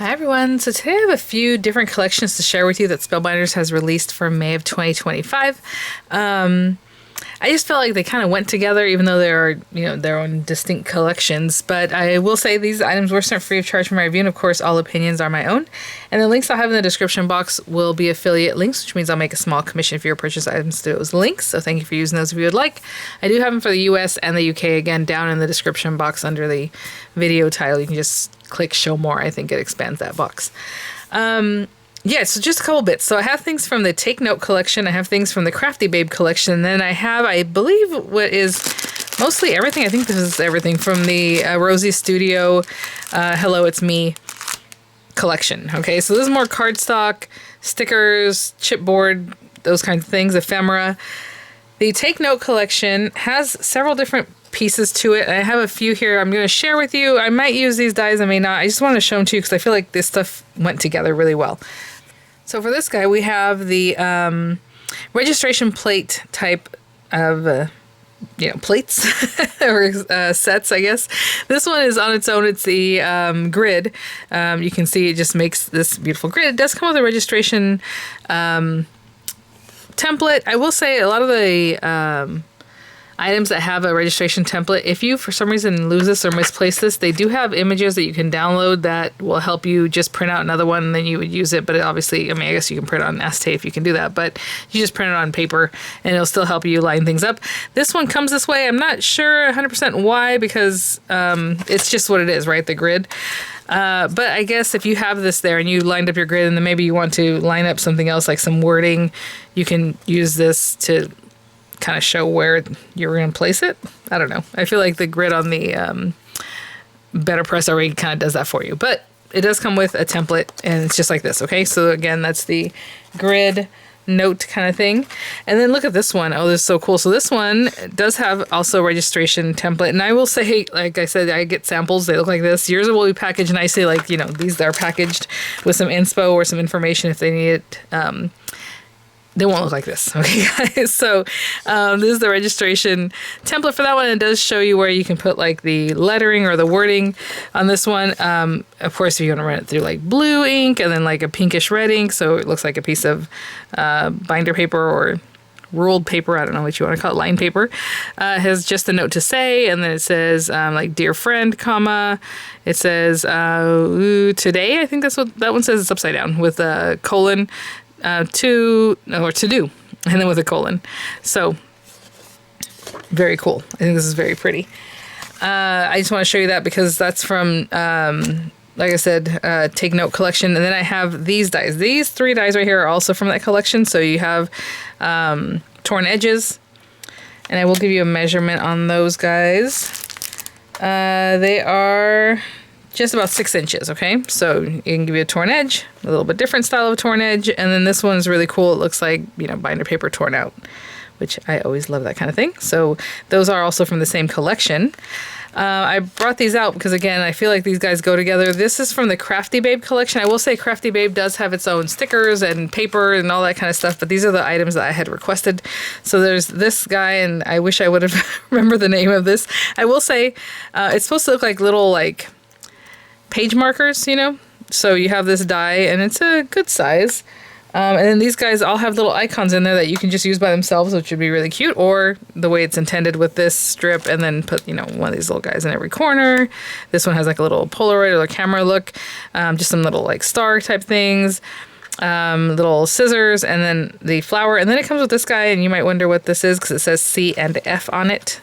Hi everyone, so today I have a few different collections to share with you that Spellbinders has released for May of 2025. I just felt like they kind of went together even though they are, their own distinct collections. But I will say these items were sent free of charge for my review, and of course all opinions are my own. And the links I'll have in the description box will be affiliate links, which means I'll make a small commission for your purchase items to those links. So thank you for using those if you would like. I do have them for the US and the UK, again, down in the description box under the video title. You can just click show more. I think it expands that box. Yeah, so just a couple bits. So I have things from the Take Note collection. I have things from the Crafty Babe collection. And then I have, I believe, what is mostly everything. I think this is everything from the Rosie Studio Hello, It's Me collection. Okay, so this is more cardstock, stickers, chipboard, those kinds of things, ephemera. The Take Note collection has several different pieces to it. I have a few here I'm going to share with you. I might use these dies, I may not. I just want to show them to you because I feel like this stuff went together really well. So for this guy, we have the registration plate type of, plates or sets, I guess. This one is on its own. It's the grid. You can see it just makes this beautiful grid. It does come with a registration template. I will say a lot of the items that have a registration template, if you for some reason lose this or misplace this, they do have images that you can download that will help you just print out another one and then you would use it. But obviously, I guess you can print it on acetate if you can do that, but you just print it on paper and it'll still help you line things up. This one comes this way. I'm not sure 100% why, because it's just what it is, right? The grid. But I guess if you have this there and you lined up your grid and then maybe you want to line up something else like some wording, you can use this to kind of show where you're going to place it. I don't know. I feel like the grid on the Better Press already kind of does that for you. But it does come with a template, and it's just like this, okay? So again, that's the grid note kind of thing. And then look at this one. Oh, this is so cool. So this one does have also a registration template. And I will say, like I said, I get samples. They look like this. Yours will be packaged nicely. Like, these are packaged with some inspo or some information if they need it. They won't look like this, okay, guys? So this is the registration template for that one. It does show you where you can put like the lettering or the wording on this one. Of course, if you want to run it through like blue ink and then like a pinkish red ink, so it looks like a piece of binder paper or ruled paper, I don't know what you want to call it, line paper. It has just a note to say, and then it says like dear friend, comma. It says today. I think that's what that one says. It's upside down with a colon. To do, and then with a colon. So very cool. I think this is very pretty. I just want to show you that because that's from, like I said, Take Note collection. And then I have these dies. These 3 dies right here are also from that collection. So you have torn edges, and I will give you a measurement on those guys. They are just about 6 inches, okay? So you can give you a torn edge, a little bit different style of torn edge, and then this one's really cool. It looks like, binder paper torn out, which I always love that kind of thing. So those are also from the same collection. I brought these out because, again, I feel like these guys go together. This is from the Crafty Babe collection. I will say Crafty Babe does have its own stickers and paper and all that kind of stuff, but these are the items that I had requested. So there's this guy, and I wish I would have remembered the name of this. I will say it's supposed to look like little, page markers, so you have this die and it's a good size, and then these guys all have little icons in there that you can just use by themselves, which would be really cute, or the way it's intended with this strip, and then put one of these little guys in every corner. This one has like a little Polaroid or a camera look, just some little star type things, little scissors, and then the flower, and then it comes with this guy, and you might wonder what this is because it says C and F on it,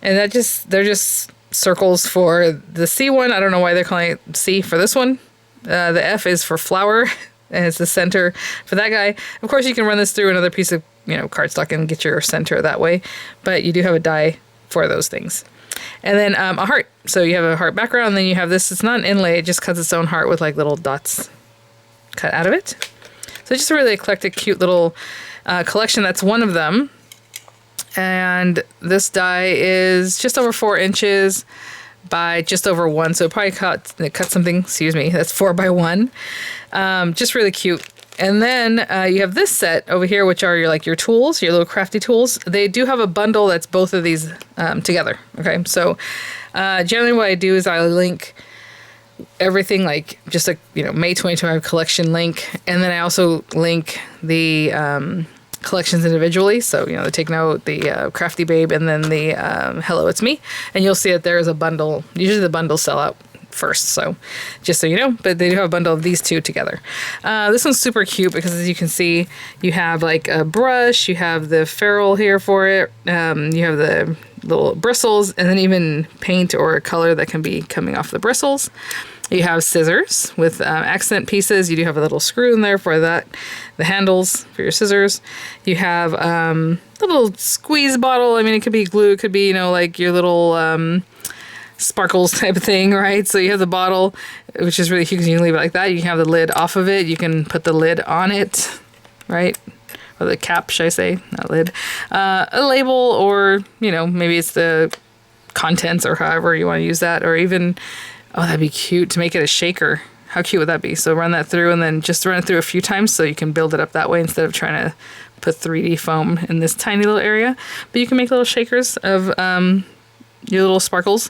and they're just circles for the C one. I don't know why they're calling it C for this one. The F is for flower, and it's the center for that guy. Of course, you can run this through another piece of cardstock and get your center that way, but you do have a die for those things. And then a heart. So you have a heart background, and then you have this. It's not an inlay. It just cuts its own heart with little dots cut out of it. So just a really eclectic, cute little collection. That's one of them. And this die is just over 4 inches by just over 1. So it probably cut something, that's 4 by 1. Just really cute. And then you have this set over here, which are your tools, your little crafty tools. They do have a bundle that's both of these together. Okay, so generally what I do is I link everything, like just a May 2025 collection link, and then I also link the collections individually. So they take note, the Crafty Babe, and then the Hello It's Me, and you'll see that there is a bundle. Usually the bundles sell out first, so just so you know, but they do have a bundle of these two together. This one's super cute because, as you can see, you have like a brush, you have the ferrule here for it, you have the little bristles, and then even paint or color that can be coming off the bristles. You have scissors with accent pieces. You do have a little screw in there for that, the handles for your scissors. You have a little squeeze bottle. I mean, it could be glue, it could be like your little sparkles type of thing, right? So you have the bottle, which is really cute because you can leave it like that. You can have the lid off of it. You can put the lid on it, right? Or the cap, should I say, not lid. A label, or maybe it's the contents, or however you want to use that, or even, oh, that'd be cute to make it a shaker. How cute would that be? So run that through, and then just run it through a few times so you can build it up that way instead of trying to put 3D foam in this tiny little area. But you can make little shakers of your little sparkles.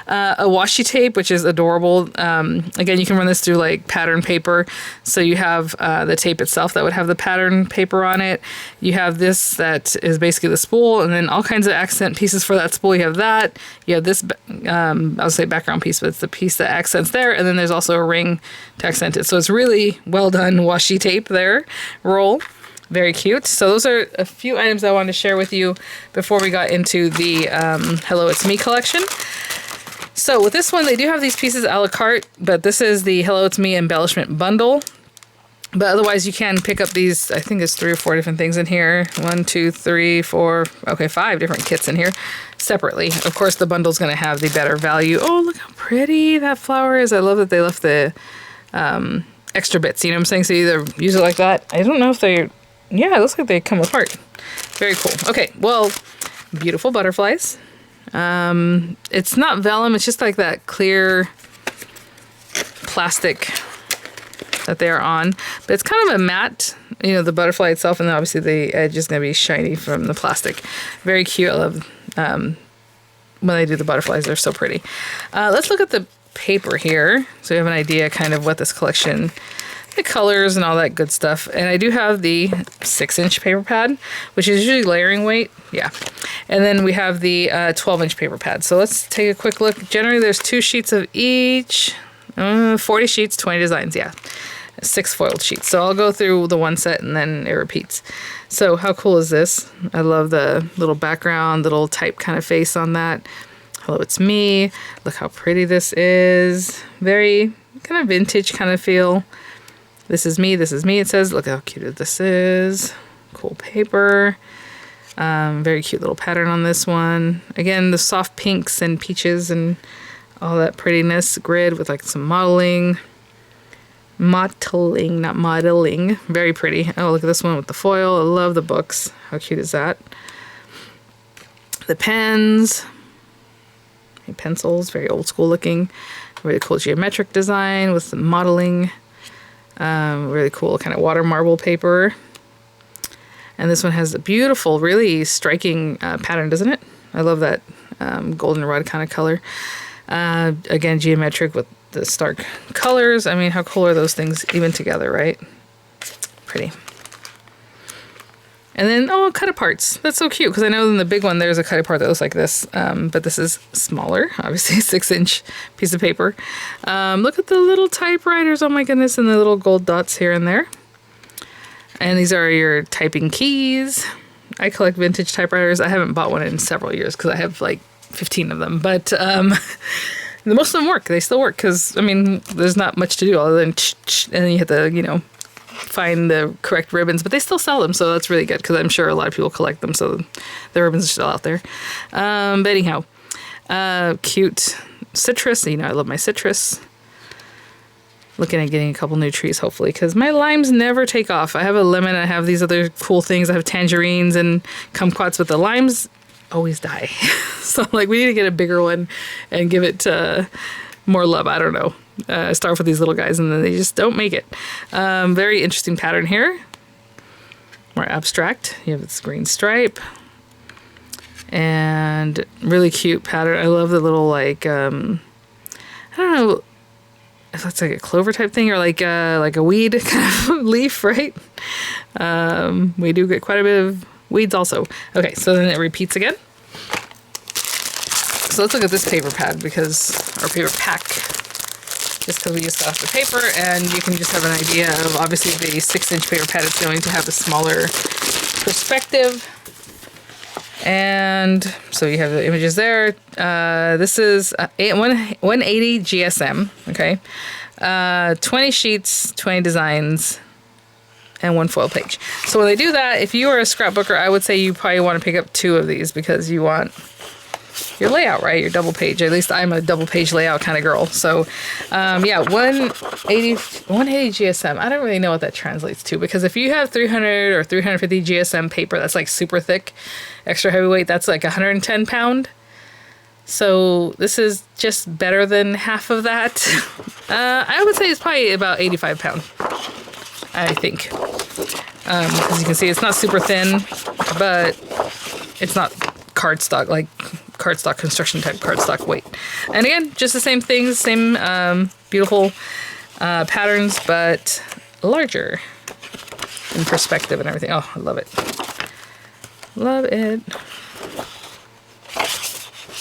A washi tape, which is adorable. Again, you can run this through like pattern paper. So you have the tape itself that would have the pattern paper on it. You have this that is basically the spool, and then all kinds of accent pieces for that spool. You have that. You have this, I'll say background piece, but it's the piece that accents there. And then there's also a ring to accent it. So it's really well done washi tape there. Roll. Very cute. So those are a few items I wanted to share with you before we got into the Hello It's Me collection. So with this one, they do have these pieces a la carte, but this is the Hello It's Me embellishment bundle. But otherwise, you can pick up these, I think there's 3 or 4 different things in here. 1, 2, 3, 4, okay, 5 different kits in here separately. Of course, the bundle's going to have the better value. Oh, look how pretty that flower is. I love that they left the extra bits, you know what I'm saying? So you either use it like that. I don't know if they're, yeah, it looks like they come apart. Very cool. Okay, well, beautiful butterflies. It's not vellum, it's just like that clear plastic that they are on. But it's kind of a matte, the butterfly itself, and then obviously the edge is going to be shiny from the plastic. Very cute. I love when they do the butterflies, they're so pretty. Let's look at the paper here so you have an idea kind of what this collection, the colors and all that good stuff. And I do have the 6-inch paper pad, which is usually layering weight. Yeah. And then we have the 12-inch paper pad. So let's take a quick look. Generally, there's 2 sheets of each. 40 sheets, 20 designs. Yeah. 6 foiled sheets. So I'll go through the one set and then it repeats. So how cool is this? I love the little background, little type kind of face on that. Hello, it's me. Look how pretty this is. Very kind of vintage kind of feel. This is me, it says. Look how cute this is. Cool paper. Very cute little pattern on this one. Again, the soft pinks and peaches and all that prettiness. Grid with like some mottling, not modeling. Very pretty. Oh, look at this one with the foil. I love the books. How cute is that? The pens. Pencils, very old school looking. Really cool geometric design with some modeling. Really cool kind of water marble paper. And this one has a beautiful, really striking pattern, doesn't it? I love that goldenrod kind of color. Again, geometric with the stark colors. I mean, how cool are those things even together, right? Pretty. And then, oh, cut aparts. That's so cute, because I know in the big one there's a cut apart that looks like this, but this is smaller, obviously, 6-inch piece of paper. Look at the little typewriters, oh my goodness, and the little gold dots here and there. And these are your typing keys. I collect vintage typewriters. I haven't bought one in several years because I have like 15 of them, but most of them work. They still work because, I mean, there's not much to do other than and then you have to, find the correct ribbons, but they still sell them, so that's really good because I'm sure a lot of people collect them, so the ribbons are still out there. But anyhow, cute citrus. I love my citrus. Looking at getting a couple new trees, hopefully, because my limes never take off. I have a lemon, I have these other cool things. I have tangerines and kumquats, but the limes always die. So like, we need to get a bigger one and give it more love. I don't know. Start with these little guys and then they just don't make it. Very interesting pattern here. More abstract. You have this green stripe. And really cute pattern. I love the little like, I don't know, if that's like a clover type thing or like a weed kind of leaf, right? We do get quite a bit of weeds also. Okay, so then it repeats again. So let's look at this paper pad our paper pack, just because we just got off the paper, and you can just have an idea of, obviously the 6-inch paper pad is going to have a smaller perspective. And so you have the images there. This is 180 GSM, okay? 20 sheets, 20 designs, and 1 foil page. So when they do that, if you are a scrapbooker, I would say you probably want to pick up 2 of these because you want your layout, right? Your double page. At least I'm a double page layout kind of girl. So, yeah, 180 GSM. I don't really know what that translates to, because if you have 300 or 350 GSM paper that's like super thick, extra heavyweight, that's like 110 pound. So this is just better than half of that. I would say it's probably about 85 pound, I think. As you can see, it's not super thin, but it's not cardstock, like cardstock, construction type cardstock weight. And again, just the same things, same beautiful patterns, but larger in perspective and everything. Oh, I love it. Love it.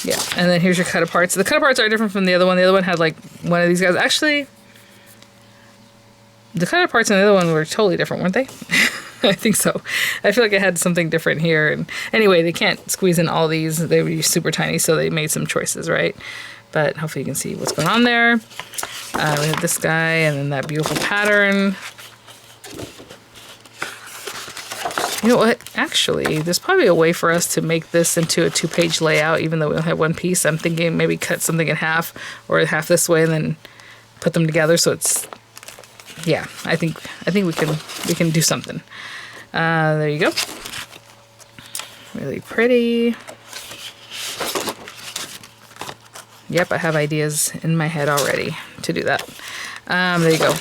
Yeah, and then here's your cut aparts. The cut aparts are different from the other one. The other one had like one of these guys. Actually, the cut aparts in the other one were totally different, weren't they? I think so. I feel like it had something different here. And anyway, they can't squeeze in all these. They would be super tiny, so they made some choices, right? But hopefully you can see what's going on there. We have this guy and then that beautiful pattern. You know what? Actually, there's probably a way for us to make this into a 2-page layout, even though we only have 1 piece. I'm thinking maybe cut something in half, or half this way, and then put them together so it's... Yeah, I think we can do something. There you go. Really pretty. Yep, I have ideas in my head already to do that. There you go.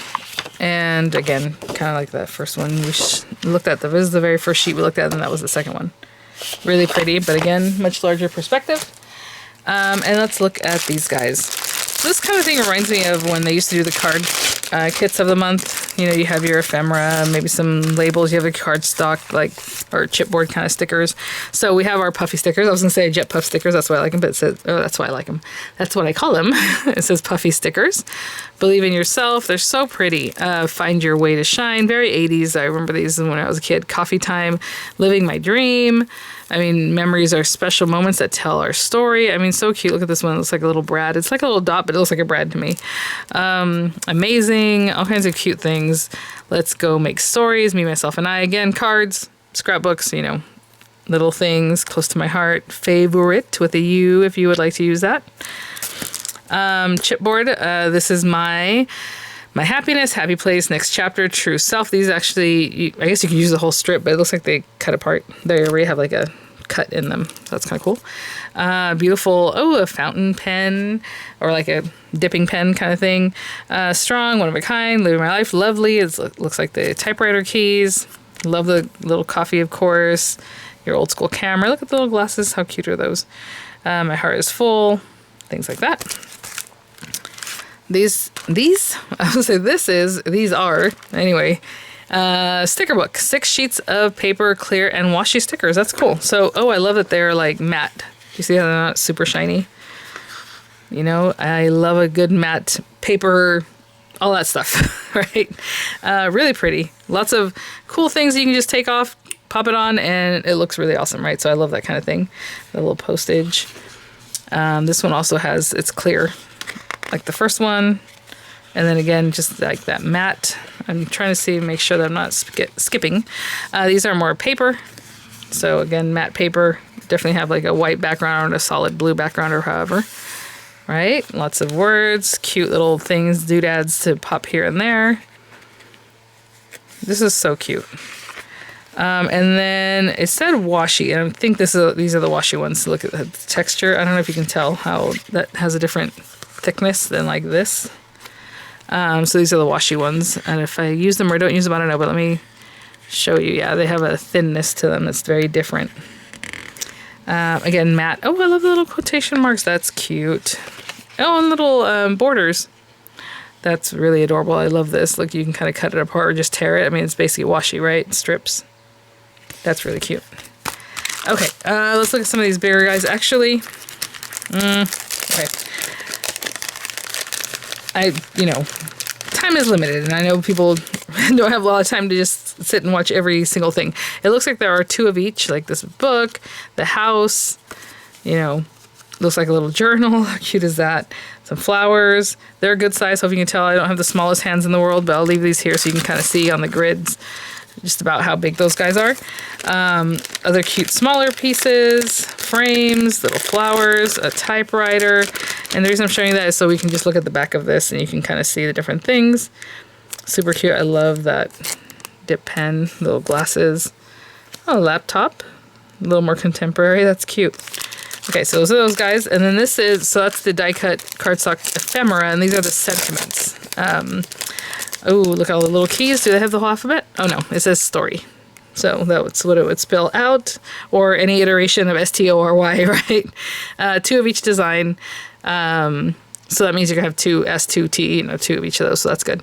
And again, kind of like that first one we looked at. This is the very first sheet we looked at, and that was the second one. Really pretty, but again, much larger perspective. And let's look at these guys. So this kind of thing reminds me of when they used to do the card kits of the month. You know, you have your ephemera, maybe some labels, you have a cardstock, like, or chipboard kind of stickers. So we have our puffy stickers. I was going to say jet puff stickers. That's why I like them, but it says, oh, that's why I like them. That's what I call them. It says puffy stickers. Believe in yourself. They're so pretty. Find your way to shine. Very 80s. I remember these when I was a kid. Coffee time. Living my dream. I mean, memories are special moments that tell our story. I mean, so cute. Look at this one. It looks like a little brad. It's like a little dot, but it looks like a brad to me. Amazing. All kinds of cute things. Let's go make stories. Me, myself, and I. Again, cards, scrapbooks, you know, little things close to my heart. Favorite with a U if you would like to use that. Chipboard. This is my happiness, happy place, next chapter, true self. These actually, I guess you could use the whole strip, but it looks like they cut apart. They already have like a cut in them. So that's kind of cool. Beautiful. Oh, a fountain pen or like a dipping pen kind of thing. Strong, one of a kind, living my life. Lovely. It looks like the typewriter keys. Love the little coffee, of course. Your old school camera. Look at the little glasses. How cute are those? My heart is full. Things like that. These, I would say these are, anyway, sticker book. 6 sheets of paper, clear and washi stickers. That's cool. So, oh, I love that they're like matte. You see how they're not super shiny? You know, I love a good matte paper, all that stuff, right? Really pretty. Lots of cool things you can just take off, pop it on, and it looks really awesome, right? So I love that kind of thing. The little postage. This one also has, it's clear, like the first one. And then again, just like that matte. I'm trying to see, make sure that I'm not skipping. These are more paper. So again, matte paper. Definitely have like a white background or a solid blue background or however. Right? Lots of words, cute little things, doodads to pop here and there. This is so cute. And then it said washi, and I think these are the washi ones. Look at the texture. I don't know if you can tell how that has a different thickness than like this. So these are the washi ones, and if I use them or don't use them, I don't know, but let me show you. Yeah, they have a thinness to them that's very different. Again, matte. Oh, I love the little quotation marks. That's cute. Oh, and little borders. That's really adorable. I love this. Look, you can kind of cut it apart or just tear it. I mean, it's basically washi, right? Strips. That's really cute. Okay, let's look at some of these bigger guys. Actually, okay. Time is limited, and I know people don't have a lot of time to just sit and watch every single thing. It looks like there are 2 of each, like this book, the house, looks like a little journal. How cute is that? Some flowers. They're a good size. Hope you can tell I don't have the smallest hands in the world, but I'll leave these here so you can kind of see on the grids just about how big those guys are. Other cute smaller pieces, frames, little flowers, a typewriter. And the reason I'm showing you that is so we can just look at the back of this and you can kind of see the different things. Super cute. I love that dip pen, little glasses. Oh, laptop. A little more contemporary. That's cute. Okay, so those are those guys. And then so that's the die cut cardstock ephemera, and these are the sentiments. Oh, look at all the little keys. Do they have the whole alphabet? Oh no, it says story. So that's what it would spell out, or any iteration of STORY, right? 2 of each design. So that means you're gonna have 2 S2 T, 2 of each of those. So that's good.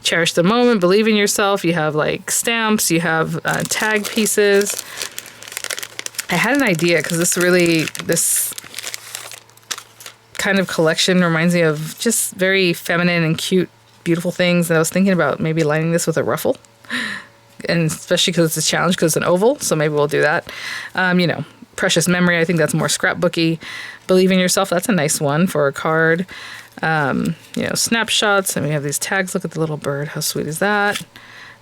Cherish the moment. Believe in yourself. You have like stamps. You have tag pieces. I had an idea because this kind of collection reminds me of just very feminine and cute, beautiful things. And I was thinking about maybe lining this with a ruffle, and especially because it's a challenge because it's an oval. So maybe we'll do that. Precious memory. I think that's more scrapbooky. Believe in yourself. That's a nice one for a card. Snapshots. And we have these tags. Look at the little bird. How sweet is that?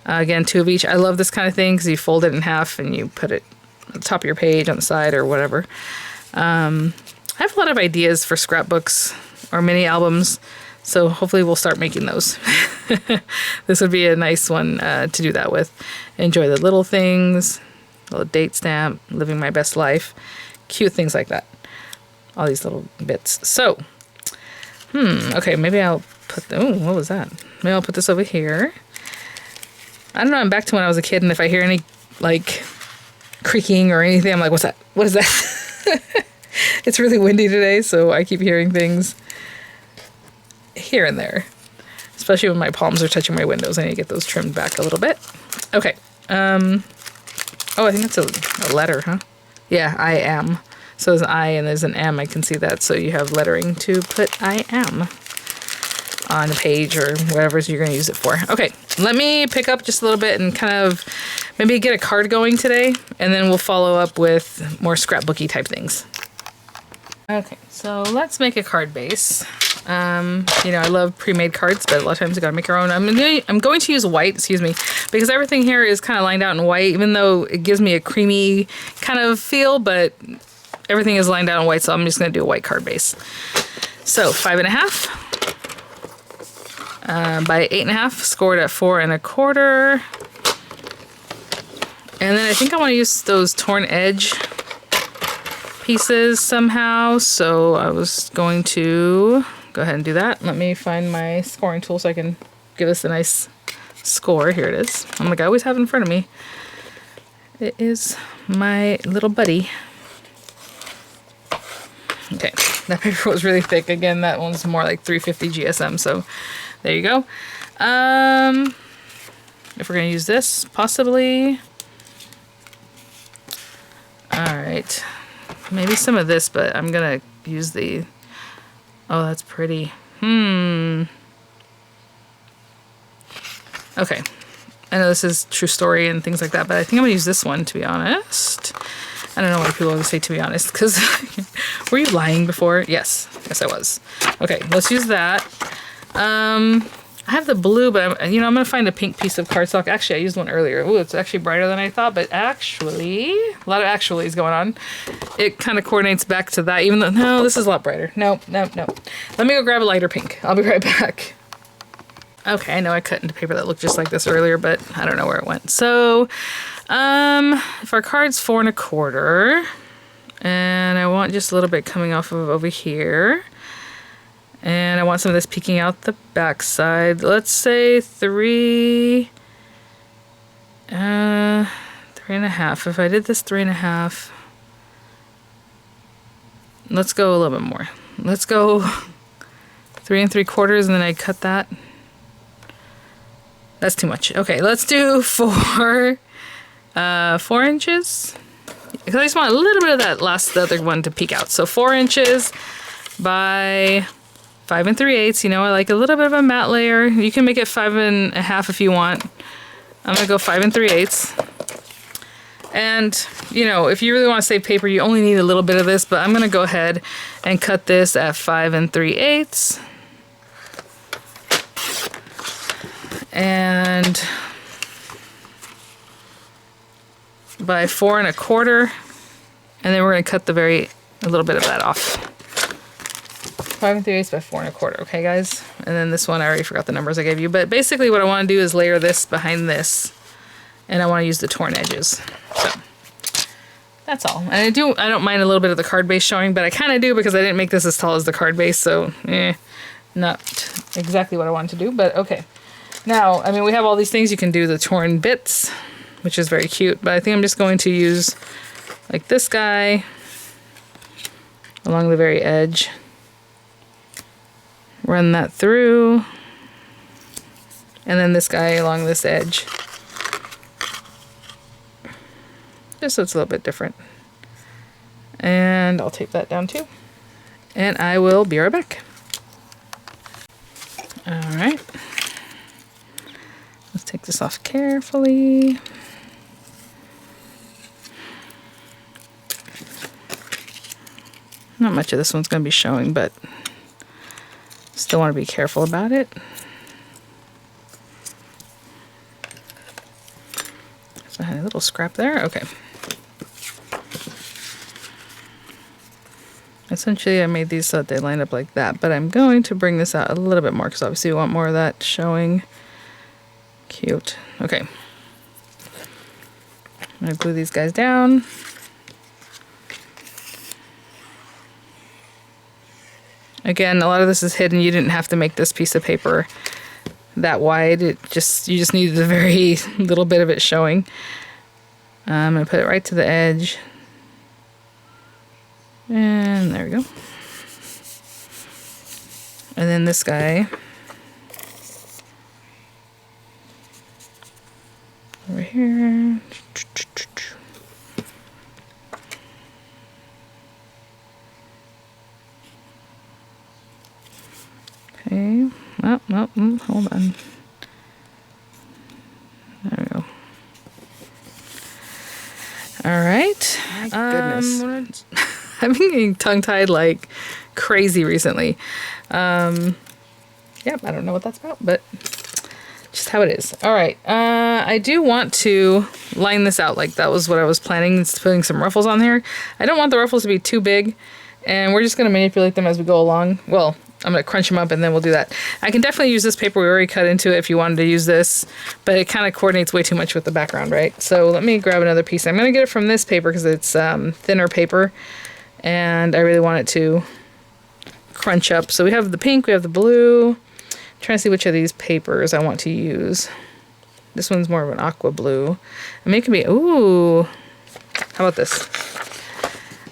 Again, 2 of each. I love this kind of thing because you fold it in half and you put it on the top of your page, on the side, or whatever. I have a lot of ideas for scrapbooks or mini albums, so hopefully we'll start making those. This would be a nice one to do that with. Enjoy the little things, little date stamp, living my best life, cute things like that. All these little bits. So, okay, maybe I'll put, what was that? Maybe I'll put this over here. I don't know, I'm back to when I was a kid, and if I hear any, creaking or anything, I'm like, what's that? What is that? It's really windy today, so I keep hearing things here and there, especially when my palms are touching my windows. I need to get those trimmed back a little bit. Okay. I think that's a letter, huh? Yeah, I am. So there's an I and there's an M. I can see that. So you have lettering to put I am on a page or whatever you're going to use it for. Okay, let me pick up just a little bit and kind of maybe get a card going today, and then we'll follow up with more scrapbooky type things. Okay, so let's make a card base. I love pre-made cards, but a lot of times you gotta make your own. I'm going to use white, because everything here is kind of lined out in white, even though it gives me a creamy kind of feel, but everything is lined out in white, so I'm just gonna do a white card base. So 5.5 by 8.5, scored at 4 1/4. And then I think I want to use those torn edge pieces somehow, so I was going to go ahead and do that. Let me find my scoring tool so I can give us a nice score. Here it is. I'm like I always have it in front of me. It is my little buddy. Okay, that paper was really thick. Again, that one's more like 350 GSM, so there you go. If we're gonna use this, possibly. All right, maybe some of this, but I'm gonna use the, oh, that's pretty. Okay, I know this is true story and things like that, but I think I'm gonna use this one, to be honest. I don't know why people always say to be honest, because were you lying before? Yes, I was. Okay, let's use that. I have the blue, but I'm gonna find a pink piece of cardstock. Actually, I used one earlier. Ooh, it's actually brighter than I thought, but actually, a lot of actuallys going on. It kind of coordinates back to that, even though, no, this is a lot brighter. No. Let me go grab a lighter pink. I'll be right back. Okay, I know I cut into paper that looked just like this earlier, but I don't know where it went. So, if our card's 4 1/4, and I want just a little bit coming off of over here, and I want some of this peeking out the back side. Let's say 3, 3.5. If I did this 3.5, let's go a little bit more. Let's go 3 3/4, and then I cut that. That's too much. Okay, let's do 4 inches. Because I just want a little bit of that the other one to peek out. So 4 inches by 5 3/8. You know, I like a little bit of a matte layer. You can make it 5 1/2 if you want. I'm gonna go 5 3/8. And, you know, if you really want to save paper, you only need a little bit of this, but I'm gonna go ahead and cut this at 5 3/8. And by 4 1/4, and then we're going to cut a little bit of that off. 5 3/8 by 4 1/4, okay guys? And then this one, I already forgot the numbers I gave you, but basically what I want to do is layer this behind this, and I want to use the torn edges. So that's all. And I don't mind a little bit of the card base showing, but I kind of do because I didn't make this as tall as the card base, so not exactly what I wanted to do, but okay. Now, I mean, we have all these things. You can do the torn bits, which is very cute, but I think I'm just going to use like this guy along the very edge. Run that through, and then this guy along this edge. Just so it's a little bit different. And I'll tape that down too. And I will be right back. All right. Let's take this off carefully. Not much of this one's going to be showing, but still want to be careful about it. So I had a little scrap there. Okay. Essentially, I made these so that they line up like that, but I'm going to bring this out a little bit more because obviously we want more of that showing. Cute. Okay. I'm going to glue these guys down. Again, a lot of this is hidden. You didn't have to make this piece of paper that wide. You just needed a very little bit of it showing. I'm going to put it right to the edge. And there we go. And then this guy over here. Okay. Hold on. There we go. All right. My goodness. I've been getting tongue-tied like crazy recently. Yep, I don't know what that's about, but just how it is. All right. I do want to line this out. Like that was what I was planning. It's putting some ruffles on here. I don't want the ruffles to be too big, and we're just going to manipulate them as we go along. Well, I'm going to crunch them up and then we'll do that. I can definitely use this paper. We already cut into it if you wanted to use this, but it kind of coordinates way too much with the background, right? So let me grab another piece. I'm going to get it from this paper because it's thinner paper, and I really want it to crunch up. So we have the pink, we have the blue. I'm trying to see which of these papers I want to use. This one's more of an aqua blue. I mean, it can be, ooh, how about this?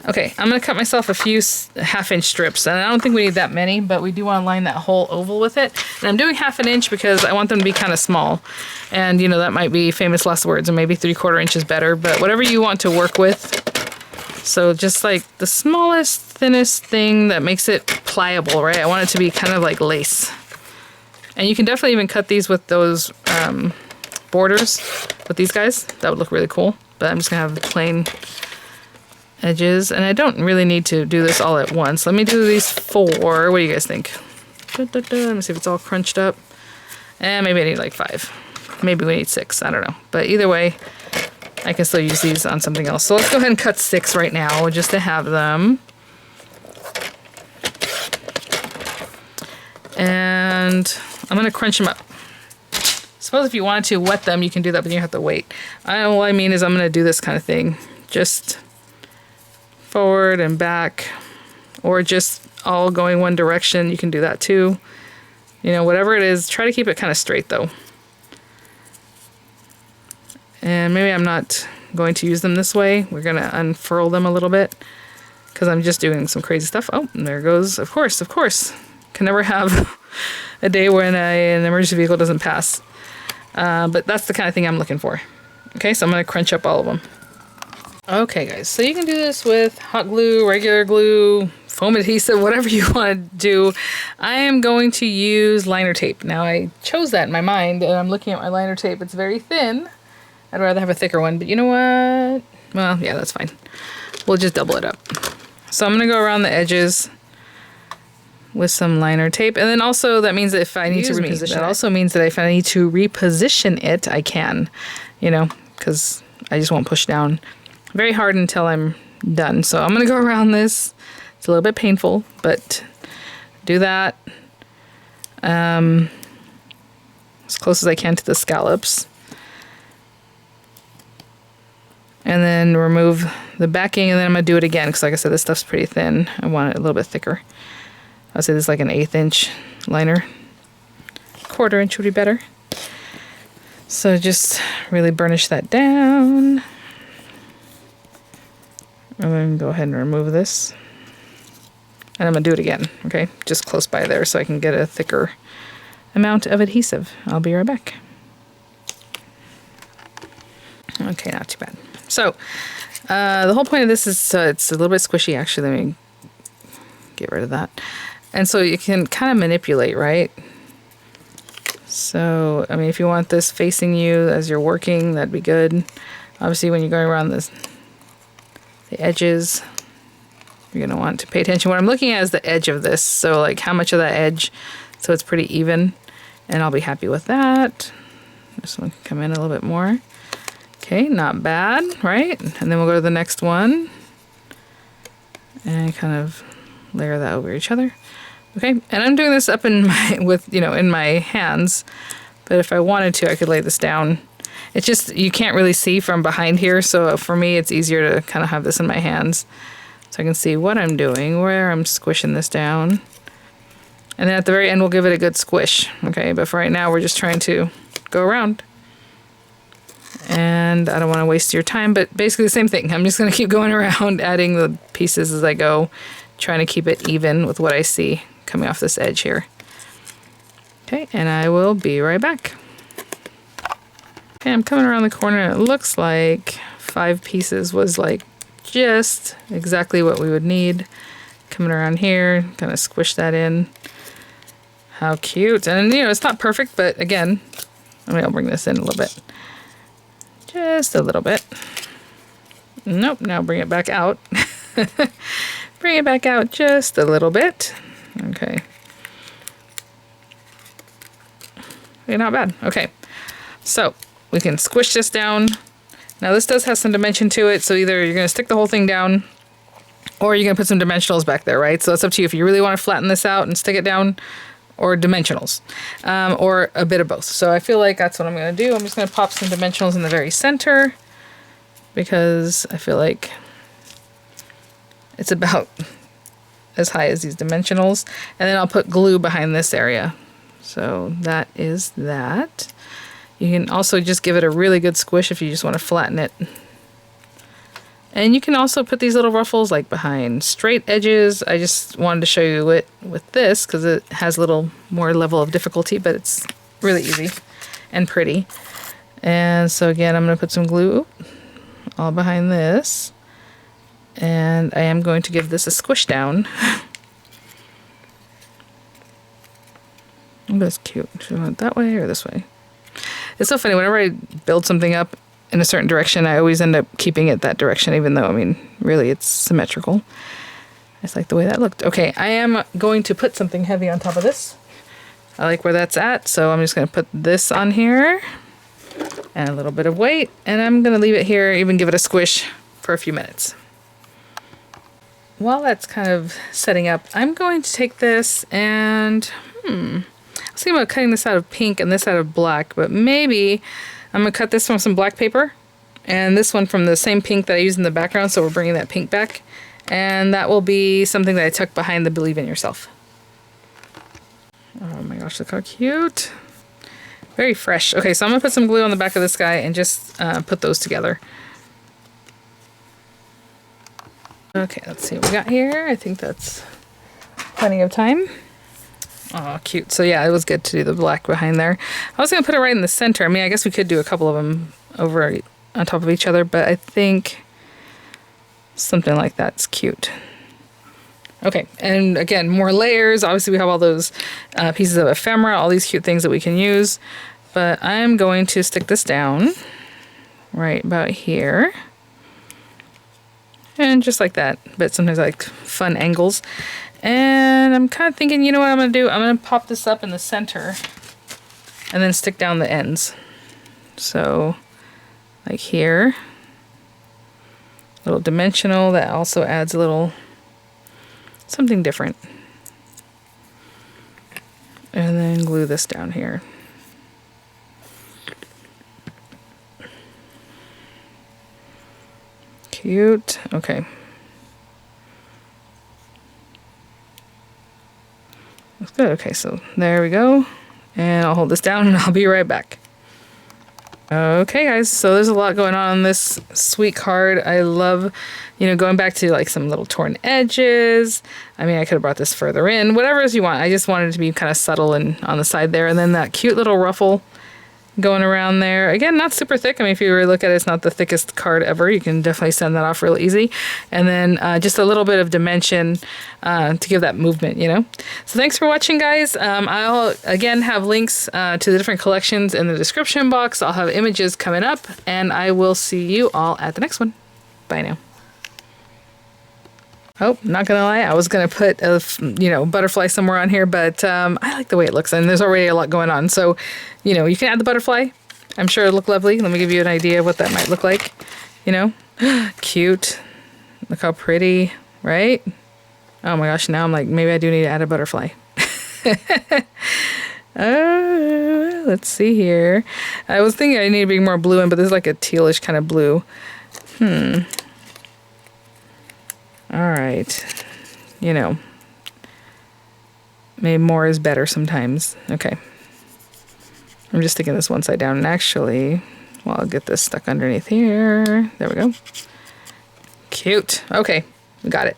Okay, I'm going to cut myself a few 1/2 inch strips, and I don't think we need that many, but we do want to line that whole oval with it. And I'm doing 1/2 inch because I want them to be kind of small. And, you know, that might be famous last words, and maybe 3/4 inch is better, but whatever you want to work with. So just like the smallest, thinnest thing that makes it pliable, right? I want it to be kind of like lace. And you can definitely even cut these with those borders with these guys. That would look really cool, but I'm just going to have plain edges, and I don't really need to do this all at once. Let me do these 4. What do you guys think? Let me see if it's all crunched up. And maybe I need like 5. Maybe we need 6. I don't know. But either way, I can still use these on something else. So let's go ahead and cut 6 right now just to have them. And I'm going to crunch them up. Suppose if you wanted to wet them, you can do that, but you have to wait. All I mean is I'm going to do this kind of thing. Just forward and back, or just all going one direction. You can do that too. You know, whatever it is, try to keep it kind of straight though. And maybe I'm not going to use them this way. We're going to unfurl them a little bit because I'm just doing some crazy stuff. Oh, and there goes. Of course. Can never have a day when an emergency vehicle doesn't pass. But that's the kind of thing I'm looking for. Okay, so I'm going to crunch up all of them. Okay, guys, so you can do this with hot glue, regular glue, foam adhesive, whatever you want to do. I am going to use liner tape. Now, I chose that in my mind, and I'm looking at my liner tape. It's very thin. I'd rather have a thicker one, but you know what? Well, yeah, that's fine. We'll just double it up. So I'm going to go around the edges with some liner tape. And then also that means that if I need to reposition it, that also means that if I need to reposition it, I can, you know, because I just won't push down very hard until I'm done. So I'm going to go around this. It's a little bit painful, but do that as close as I can to the scallops. And then remove the backing, and then I'm going to do it again because, like I said, this stuff's pretty thin. I want it a little bit thicker. I'd say this is like an 1/8 inch liner. 1/4 inch would be better. So just really burnish that down. And then go ahead and remove this. And I'm going to do it again, okay? Just close by there so I can get a thicker amount of adhesive. I'll be right back. Okay, not too bad. So, the whole point of this is it's a little bit squishy, actually. Let me get rid of that. And so you can kind of manipulate, right? So, I mean, if you want this facing you as you're working, that'd be good. Obviously, when you're going around the edges, you're going to want to pay attention. What I'm looking at is the edge of this. So, like, how much of that edge, so it's pretty even. And I'll be happy with that. This one can come in a little bit more. Okay, not bad, right? And then we'll go to the next one. And kind of layer that over each other. Okay, and I'm doing this up in my, in my hands. But if I wanted to, I could lay this down. It's just, you can't really see from behind here. So for me, it's easier to kind of have this in my hands. So I can see what I'm doing, where I'm squishing this down. And then at the very end, we'll give it a good squish. Okay, but for right now, we're just trying to go around. And I don't want to waste your time, but basically the same thing. I'm just going to keep going around, adding the pieces as I go, trying to keep it even with what I see coming off this edge here. Okay, and I will be right back. Okay, I'm coming around the corner, and it looks like 5 pieces was like just exactly what we would need. Coming around here, kind of squish that in. How cute. And, it's not perfect, but again, I'll bring this in a little bit. Just a little bit. Nope, now bring it back out. Bring it back out just a little bit. Okay. Okay, not bad. Okay, so we can squish this down. Now this does have some dimension to it, so either you're going to stick the whole thing down or you're going to put some dimensionals back there, right? So it's up to you if you really want to flatten this out and stick it down, or dimensionals, or a bit of both. So I feel like that's what I'm going to do. I'm just going to pop some dimensionals in the very center because I feel like it's about as high as these dimensionals. And then I'll put glue behind this area. So that is that. You can also just give it a really good squish if you just want to flatten it. And you can also put these little ruffles like behind straight edges. I just wanted to show you it with this because it has a little more level of difficulty, but it's really easy and pretty. And so again, I'm going to put some glue all behind this. And I am going to give this a squish down. Oh, that's cute. Should I want it that way or this way? It's so funny. Whenever I build something up in a certain direction, I always end up keeping it that direction, even though, I mean, really it's symmetrical. I just like the way that looked. Okay, I am going to put something heavy on top of this. I like where that's at, so I'm just going to put this on here and a little bit of weight, and I'm going to leave it here, even give it a squish for a few minutes. While that's kind of setting up, I'm going to take this and, I was thinking about cutting this out of pink and this out of black, but maybe I'm going to cut this from some black paper and this one from the same pink that I used in the background, so we're bringing that pink back. And that will be something that I tuck behind the Believe in Yourself. Oh my gosh, look how cute. Very fresh. Okay, so I'm going to put some glue on the back of this guy and just put those together. Okay, let's see what we got here. I think that's plenty of time. Oh, cute. So yeah, it was good to do the black behind there. I was going to put it right in the center. I mean, I guess we could do a couple of them over on top of each other, but I think something like that's cute. Okay, and again, more layers. Obviously, we have all those pieces of ephemera, all these cute things that we can use. But I'm going to stick this down right about here. And just like that. But sometimes I like fun angles. And I'm kind of thinking, you know what I'm going to do? I'm going to pop this up in the center and then stick down the ends. So, like here. A little dimensional that also adds a little something different. And then glue this down here. Cute. Okay. That's good. Okay, so there we go. And I'll hold this down and I'll be right back. Okay, guys, so there's a lot going on this sweet card. I love, going back to like some little torn edges. I mean, I could have brought this further in, whatever as you want. I just wanted it to be kind of subtle and on the side there. And then that cute little ruffle going around there. Again, not super thick. I mean, if you really look at it, it's not the thickest card ever. You can definitely send that off real easy. And then just a little bit of dimension to give that movement, So thanks for watching, guys. I'll, again, have links to the different collections in the description box. I'll have images coming up, and I will see you all at the next one. Bye now. Oh, not gonna lie, I was gonna put a, butterfly somewhere on here, but I like the way it looks, and there's already a lot going on. So, you can add the butterfly. I'm sure it'll look lovely. Let me give you an idea of what that might look like. Cute. Look how pretty, right? Oh my gosh, now I'm like, maybe I do need to add a butterfly. Let's see here. I was thinking I need to bring more blue in, but this is like a tealish kind of blue. All right, maybe more is better sometimes. Okay, I'm just sticking this one side down, and actually, I'll get this stuck underneath here. There we go. Cute. Okay, we got it.